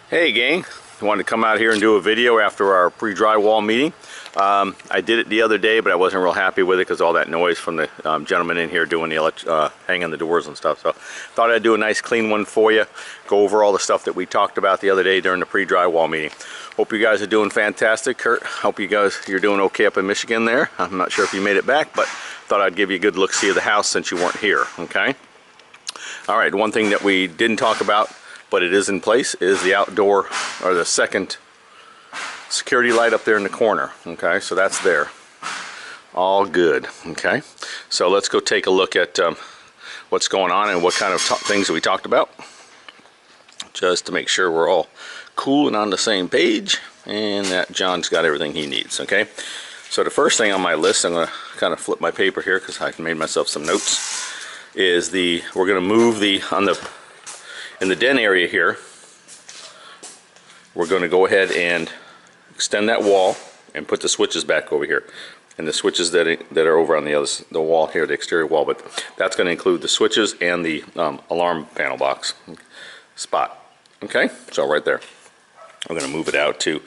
Hey gang, I wanted to come out here and do a video after our pre-drywall meeting. I did it the other day, but I wasn't real happy with it because all that noise from the gentleman in here doing the hanging the doors and stuff. So thought I'd do a nice clean one for you, go over all the stuff that we talked about the other day during the pre-drywall meeting. Hope you guys are doing fantastic. Kurt, hope you're doing okay up in Michigan there. I'm not sure if you made it back, but thought I'd give you a good look-see of the house since you weren't here, okay? All right, one thing that we didn't talk about, but it is in place, is the outdoor, or the second security light up there in the corner. Okay, so that's there. All good. Okay, so let's go take a look at what's going on and what kind of things that we talked about, just to make sure we're all cool and on the same page and that John's got everything he needs. Okay, so the first thing on my list, I'm going to kind of flip my paper here because I made myself some notes, is we're going to move in the den area here. We're going to go ahead and extend that wall and put the switches back over here, and the switches that are over on the wall here, the exterior wall, but that's going to include the switches and the alarm panel box spot. Okay, so right there, I'm going to move it out to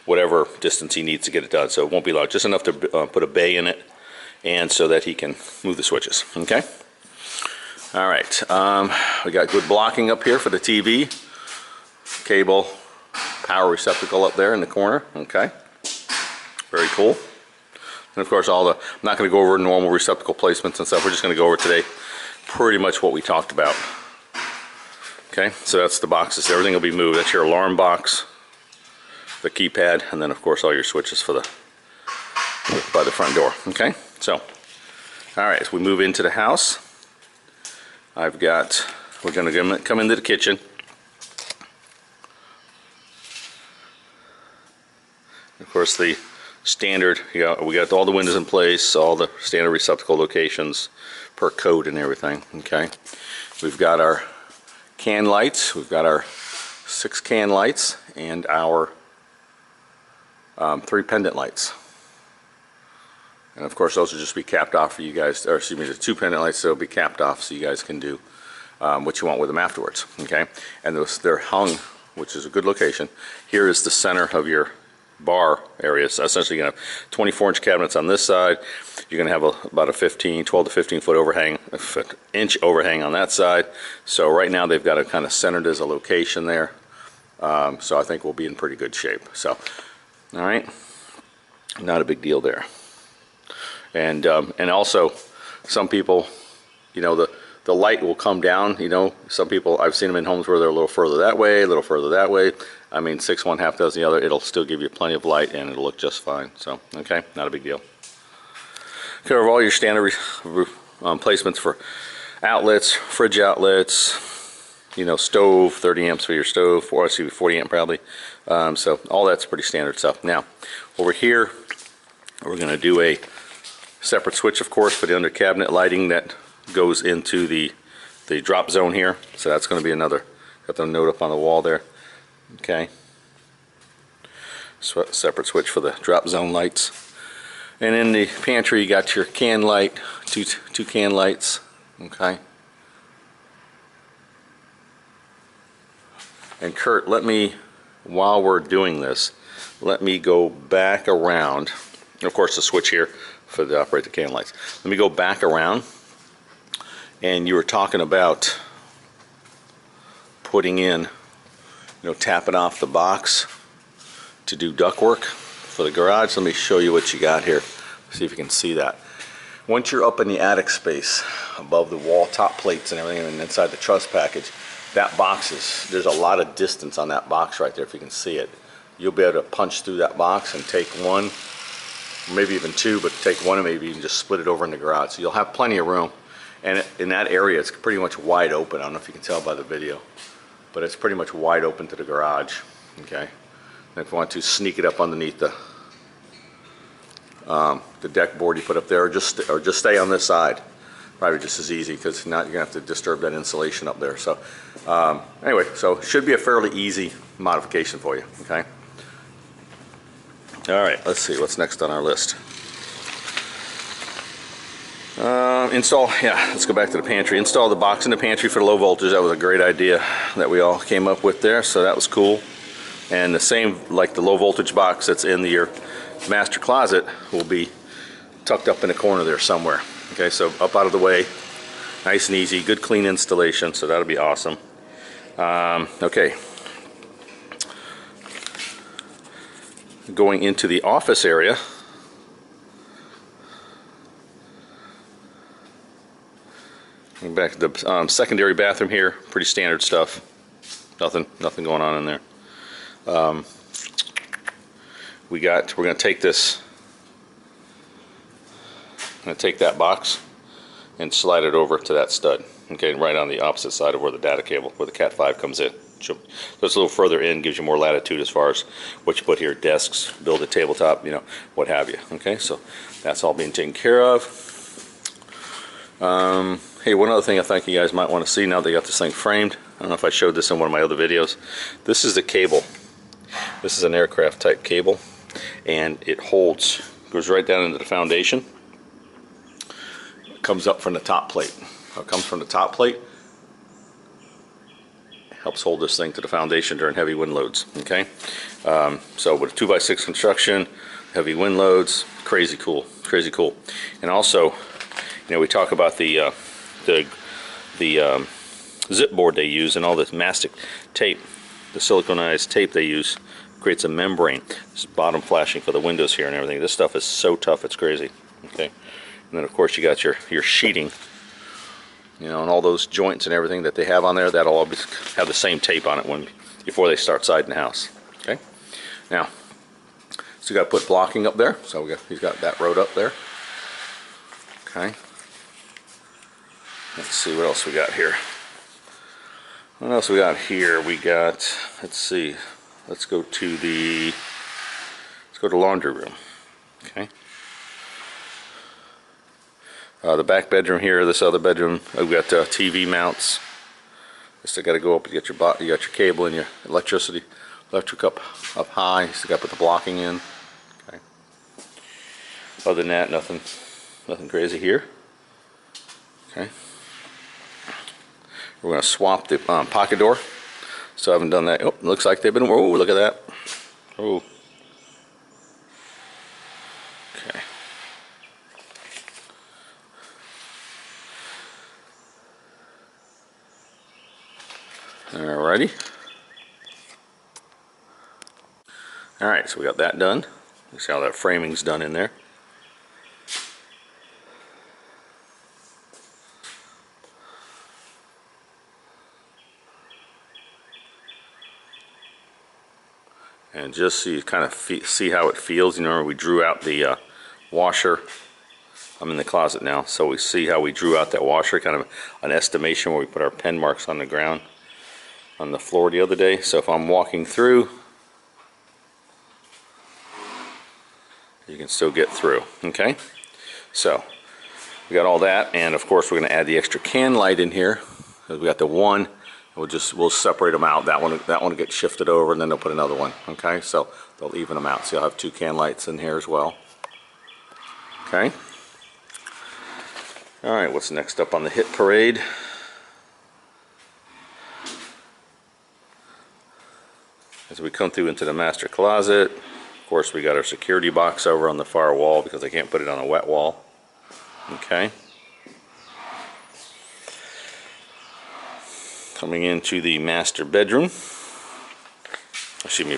whatever distance he needs to get it done, so it won't be large, just enough to put a bay in it, and so that he can move the switches. Okay. All right, we got good blocking up here for the TV, cable, power receptacle up there in the corner. Okay, very cool. And of course, I'm not going to go over normal receptacle placements and stuff. We're just going to go over today pretty much what we talked about. Okay, so that's the boxes. Everything will be moved. That's your alarm box, the keypad, and then of course all your switches by the front door. Okay, so all right, as we move into the house, we're going to come into the kitchen. Of course, the standard, we got all the windows in place, all the standard receptacle locations per code and everything. Okay, we've got our can lights. We've got our 6 can lights and our 3 pendant lights. And of course, those will just be capped off for you guys, or excuse me, the 2 pendant lights, they'll be capped off so you guys can do what you want with them afterwards. Okay, and they're hung, which is a good location. Here is the center of your bar area. So essentially, you're going to have 24-inch cabinets on this side. You're going to have about a 12 to 15 foot overhang, inch overhang on that side. So right now, they've got it kind of centered as a location there. So I think we'll be in pretty good shape. So, all right, not a big deal there. And also, some people, you know, the light will come down. You know, some people, I've seen them in homes where they're a little further that way, a little further that way. I mean, 6 one, half dozen the other. It'll still give you plenty of light, and it'll look just fine. So, okay, not a big deal. Cover all your standard placements for outlets, fridge outlets. You know, stove, 30 amps for your stove, 40 amp probably. So all that's pretty standard stuff. Now, over here, we're going to do a separate switch, of course, for the under cabinet lighting that goes into the drop zone here. So that's going to be another, got the note up on the wall there. Okay, so separate switch for the drop zone lights. And in the pantry, you got your can light, two can lights. Okay. And Kurt, while we're doing this, let me go back around. Of course, the switch here to operate the can lights. Let me go back around, and you were talking about putting in, you know, tapping off the box to do ductwork for the garage. Let me show you what you got here. See if you can see that. Once you're up in the attic space, above the wall top plates and everything, and inside the truss package, that box there's a lot of distance on that box right there. If you can see it, you'll be able to punch through that box and take one, maybe even 2, but take one and maybe even just split it over in the garage. So you'll have plenty of room. And in that area, it's pretty much wide open. I don't know if you can tell by the video, but it's pretty much wide open to the garage. Okay. And if you want to sneak it up underneath the deck board you put up there, or just stay on this side, probably just as easy, because now you're gonna have to disturb that insulation up there. So anyway, so it should be a fairly easy modification for you. Okay. All right, let's see what's next on our list. Let's go back to the pantry. Install the box in the pantry for the low voltage. That was a great idea that we all came up with there, so that was cool. And the same, like the low voltage box that's in your master closet, will be tucked up in the corner there somewhere. Okay, so up out of the way, nice and easy, good clean installation, so that'll be awesome. Okay, going into the office area. Back to the secondary bathroom here, pretty standard stuff. Nothing going on in there. We're going to take this, I'm going to take that box and slide it over to that stud. Okay, right on the opposite side of where the data cable, where the Cat 5 comes in. So it's a little further in, gives you more latitude as far as what you put here, desks, build a tabletop, you know, what have you. Okay, so that's all being taken care of. Hey, one other thing I think you guys might want to see now they got this thing framed. I don't know if I showed this in one of my other videos. This is the cable. This is an aircraft type cable, and it holds, goes right down into the foundation. It comes up from the top plate. It comes from the top plate. Helps hold this thing to the foundation during heavy wind loads. Okay, so with a 2x6 construction, heavy wind loads, crazy cool, crazy cool. And also, you know, we talk about the zip board they use and all this mastic tape, the siliconized tape they use creates a membrane. This is bottom flashing for the windows here and everything. This stuff is so tough, it's crazy. Okay, and then of course you got your sheeting, you know, and all those joints and everything that they have on there. That'll all have the same tape on it before they start siding the house. Okay, now so you got to put blocking up there. So he's got that road up there. Okay. Let's see what else we got here. What else we got here? We got, let's see, let's go to the laundry room. Okay. The back bedroom here, this other bedroom, we've got TV mounts. Still got to go up. You got your cable and your electric up high. Still got to put the blocking in. Okay. Other than that, nothing crazy here. Okay. We're going to swap the pocket door. So I haven't done that. Oh, looks like they've been. Oh, look at that. Oh. Okay. Alrighty. Alright, so we got that done. You see how that framing's done in there. And just so you kind of see how it feels, you know, we drew out the washer. I'm in the closet now, so we see how we drew out that washer, kind of an estimation where we put our pen marks on the ground, on the floor the other day. So if I'm walking through, you can still get through. Okay, so we got all that, and of course we're going to add the extra can light in here. We got the one. We'll separate them out. That one will get shifted over, and then they'll put another one. Okay, so they'll even them out. So you'll have two can lights in here as well. Okay. All right. What's next up on the hit parade? As we come through into the master closet, of course we got our security box over on the far wall because I can't put it on a wet wall. Okay. Coming into the master bedroom,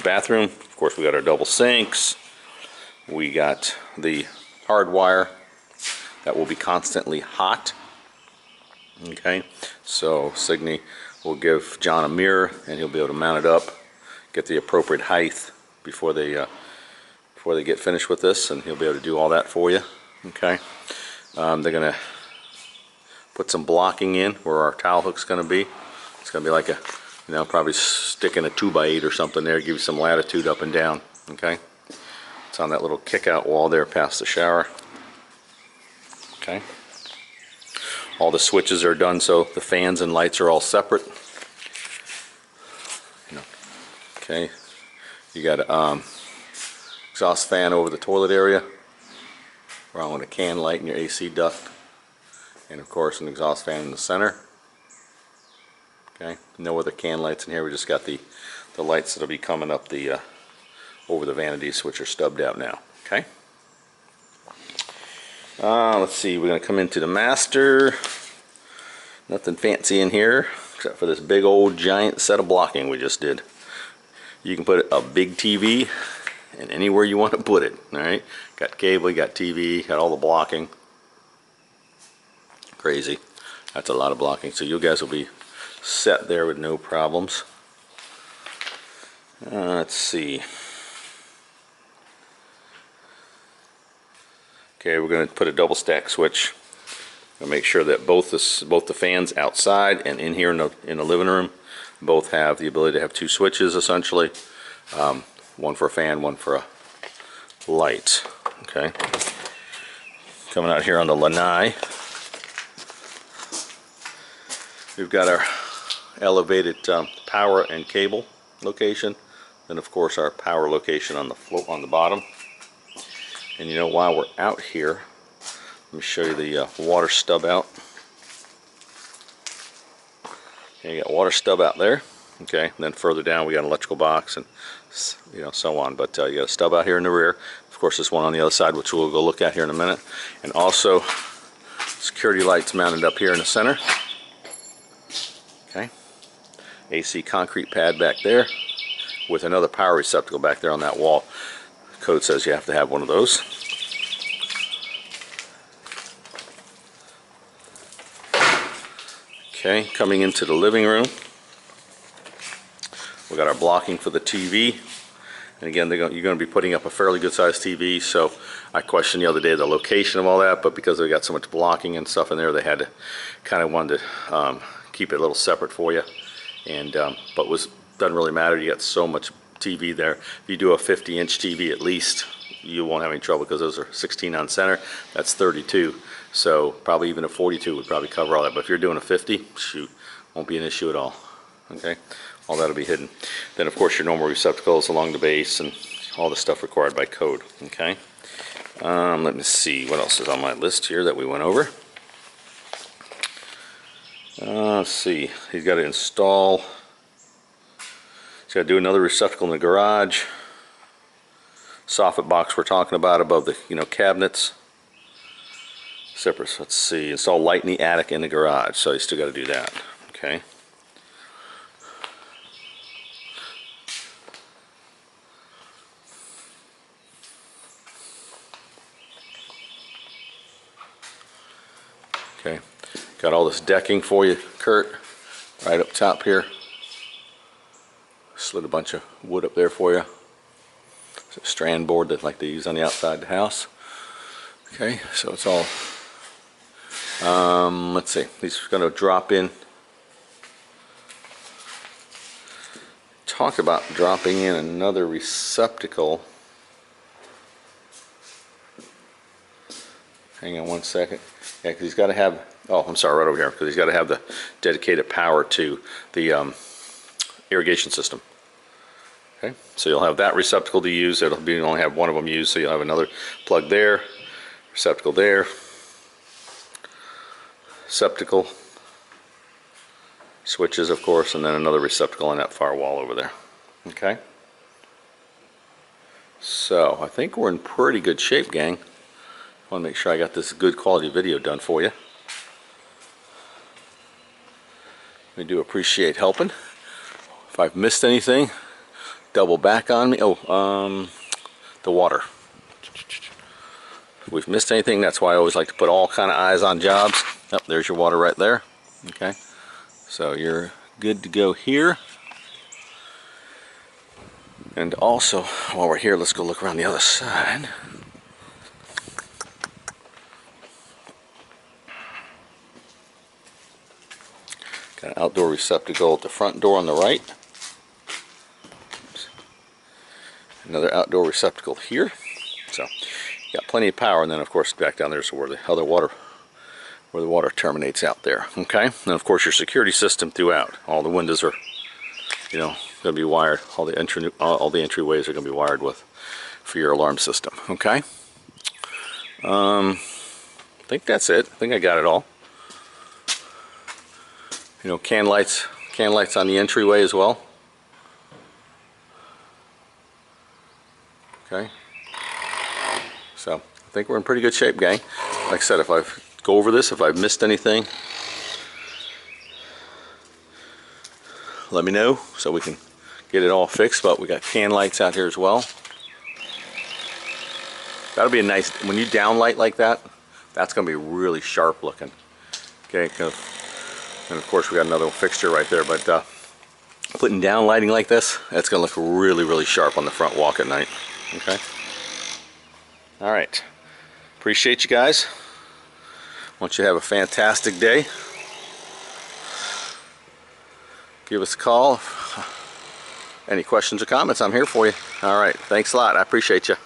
bathroom. Of course, we got our double sinks. We got the hard wire that will be constantly hot. Okay, so Signy will give John a mirror, and he'll be able to mount it up, get the appropriate height before they get finished with this, and he'll be able to do all that for you. Okay, they're gonna put some blocking in where our towel hook's gonna be. It's going to be like a, you know, probably sticking a 2x8 or something there, give you some latitude up and down. Okay, it's on that little kick out wall there past the shower. Okay, all the switches are done, so the fans and lights are all separate. Okay, you got an exhaust fan over the toilet area, along with a can light in your AC duct, and of course an exhaust fan in the center. Okay, no other can lights in here. We just got the the lights that'll be coming up the over the vanities, which are stubbed out now. Okay. Let's see. We're gonna come into the master. Nothing fancy in here except for this big old giant set of blocking we just did. You can put a big TV and anywhere you want to put it. All right. Got cable, you got TV, got all the blocking. Crazy. That's a lot of blocking. So you guys will be set there with no problems. Let's see. Okay, we're going to put a double stack switch. We'll make sure that both the fans outside and in here in the living room both have the ability to have two switches essentially. One for a fan, one for a light. Okay. Coming out here on the lanai, we've got our elevated power and cable location. Then of course our power location on the float on the bottom. And you know, while we're out here, let me show you the water stub out. Okay, you got water stub out there. Okay, and then further down we got an electrical box and so on. But you got a stub out here in the rear. Of course, this one on the other side, which we'll go look at here in a minute. And also security lights mounted up here in the center. Okay, AC concrete pad back there with another power receptacle back there on that wall. Code says you have to have one of those. Okay, coming into the living room, we got our blocking for the TV. And again, you're going to be putting up a fairly good sized TV, so I questioned the other day the location of all that, but because they got so much blocking and stuff in there, they had to kind of wanted to keep it a little separate for you. And but doesn't really matter. You got so much TV there. If you do a 50-inch TV at least, you won't have any trouble because those are 16 on center. That's 32. So probably even a 42 would probably cover all that. But if you're doing a 50, shoot, won't be an issue at all. Okay, all that'll be hidden. Then of course your normal receptacles along the base and all the stuff required by code. Okay. Let me see what else is on my list here that we went over. Let's see. He's got to install. He's got to do another receptacle in the garage. Soffit box we're talking about above the cabinets. Separate. Let's see. Install light in the attic in the garage. So he's still got to do that. Okay. Okay. Got all this decking for you, Kurt. Right up top here. Slid a bunch of wood up there for you. It's a strand board that like they use on the outside of the house. Okay, so it's all. Let's see. He's going to drop in. Talk about dropping in another receptacle. Hang on one second. Yeah, because he's got to have. Oh, I'm sorry, right over here. Because he's got to have the dedicated power to the irrigation system. Okay, so you'll have that receptacle to use. It'll be, you only have one of them used, so you'll have another plug there, receptacle there, receptacle, switches of course, and then another receptacle on that far wall over there. Okay, so I think we're in pretty good shape, gang. I want to make sure I got this good quality video done for you. We do appreciate helping. If I've missed anything, double back on me. Oh, the water. If we've missed anything, that's why I always like to put all kind of eyes on jobs. Oh, there's your water right there. Okay, so you're good to go here. And also, while we're here, let's go look around the other side. Got an outdoor receptacle at the front door on the right. Another outdoor receptacle here. So got plenty of power, and then of course back down there's where the other water, where the water terminates out there. Okay, and of course your security system throughout. All the windows are, going to be wired. All the entryways are going to be wired with for your alarm system. Okay. I think that's it. I think I got it all. Can lights on the entryway as well. Okay. So I think we're in pretty good shape, gang. Like I said, if I go over this, if I've missed anything, let me know so we can get it all fixed. But we got can lights out here as well. That'll be a nice, when you downlight like that, that's going to be really sharp looking. Okay, and of course we got another fixture right there, but putting down lighting like this, that's going to look really, really sharp on the front walk at night. Okay. All right. Appreciate you guys. Want you to have a fantastic day. Give us a call. Any questions or comments, I'm here for you. All right. Thanks a lot. I appreciate you.